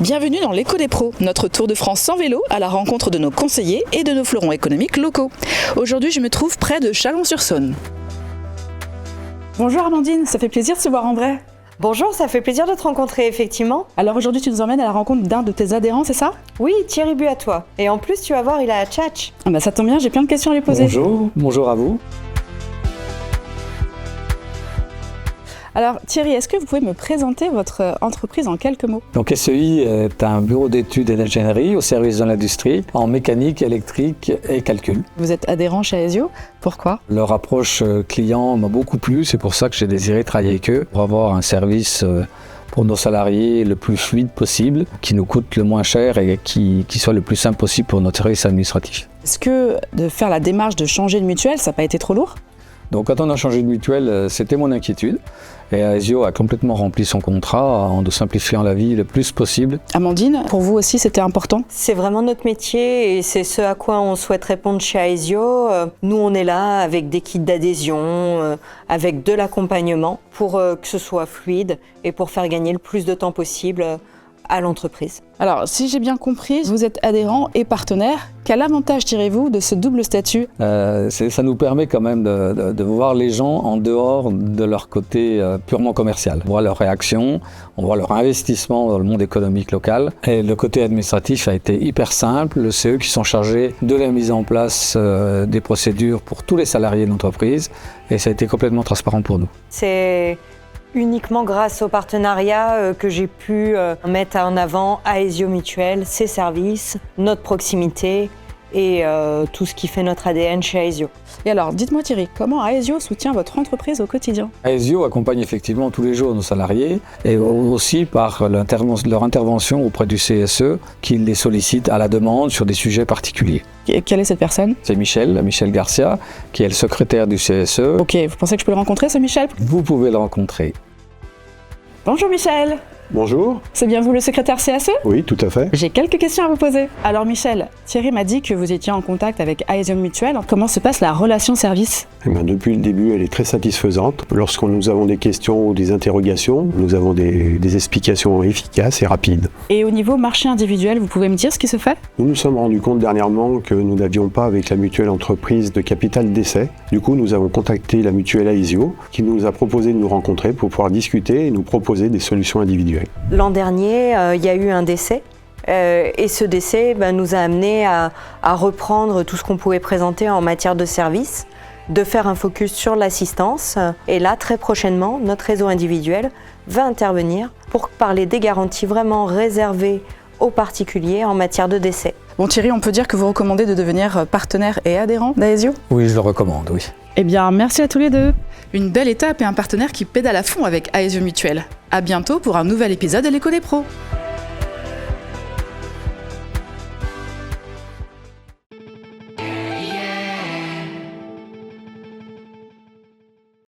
Bienvenue dans l'Écho des pros, notre tour de France sans vélo à la rencontre de nos conseillers et de nos fleurons économiques locaux. Aujourd'hui, je me trouve près de Chalon-sur-Saône. Bonjour Amandine, ça fait plaisir de se voir en vrai. Bonjour, ça fait plaisir de te rencontrer effectivement. Alors aujourd'hui, tu nous emmènes à la rencontre d'un de tes adhérents, c'est ça? Oui, Thierry Buatois. Et en plus, tu vas voir, il a la tchatch. Ça tombe bien, j'ai plein de questions à lui poser. Bonjour à vous. Alors Thierry, est-ce que vous pouvez me présenter votre entreprise en quelques mots? Donc SEI est un bureau d'études et d'ingénierie au service de l'industrie en mécanique, électrique et calcul. Vous êtes adhérent chez Aesio, pourquoi? Leur approche client m'a beaucoup plu, c'est pour ça que j'ai désiré travailler avec eux, pour avoir un service pour nos salariés le plus fluide possible, qui nous coûte le moins cher et qui soit le plus simple possible pour notre service administratif. Est-ce que de faire la démarche de changer de mutuelle, ça n'a pas été trop lourd? Donc quand on a changé de mutuelle, c'était mon inquiétude. Et Aesio a complètement rempli son contrat en nous simplifiant la vie le plus possible. Amandine, pour vous aussi c'était important? C'est vraiment notre métier et c'est ce à quoi on souhaite répondre chez Aesio. Nous, on est là avec des kits d'adhésion, avec de l'accompagnement pour que ce soit fluide et pour faire gagner le plus de temps possible à l'entreprise. Alors, si j'ai bien compris, vous êtes adhérent et partenaire. Quel avantage tirez-vous de ce double statut? Ça nous permet quand même de voir les gens en dehors de leur côté purement commercial. On voit leur réaction, on voit leur investissement dans le monde économique local. Et le côté administratif a été hyper simple. C'est eux qui sont chargés de la mise en place des procédures pour tous les salariés de l'entreprise. Et ça a été complètement transparent pour nous. C'est uniquement grâce au partenariat que j'ai pu mettre en avant Aesio Mutuelle, ses services, notre proximité et tout ce qui fait notre ADN chez Aesio. Et alors, dites-moi Thierry, comment Aesio soutient votre entreprise au quotidien? Aesio accompagne effectivement tous les jours nos salariés et aussi par leur intervention auprès du CSE qui les sollicite à la demande sur des sujets particuliers. Quelle est cette personne? C'est Michel Garcia, qui est le secrétaire du CSE. Ok, vous pensez que je peux le rencontrer, ce Michel? Vous pouvez le rencontrer. Bonjour Michel. Bonjour. C'est bien vous le secrétaire CSE? Oui, tout à fait. J'ai quelques questions à vous poser. Alors Michel, Thierry m'a dit que vous étiez en contact avec Aesio Mutuelle. Comment se passe la relation service? Depuis le début, elle est très satisfaisante. Lorsque nous avons des questions ou des interrogations, nous avons des explications efficaces et rapides. Et au niveau marché individuel, vous pouvez me dire ce qui se fait? Nous nous sommes rendus compte dernièrement que nous n'avions pas avec la mutuelle entreprise de capital d'essai. Du coup, nous avons contacté la mutuelle Aesio qui nous a proposé de nous rencontrer pour pouvoir discuter et nous proposer des solutions individuelles. L'an dernier, il y a eu un décès et ce décès nous a amené à reprendre tout ce qu'on pouvait présenter en matière de services, de faire un focus sur l'assistance. Et là, très prochainement, notre réseau individuel va intervenir pour parler des garanties vraiment réservées aux particuliers en matière de décès. Bon Thierry, on peut dire que vous recommandez de devenir partenaire et adhérent d'Aesio? Oui, je le recommande, oui. Eh bien, merci à tous les deux. Une belle étape et un partenaire qui pédale à fond avec Aesio Mutuelle. À bientôt pour un nouvel épisode de l'Écho des pros.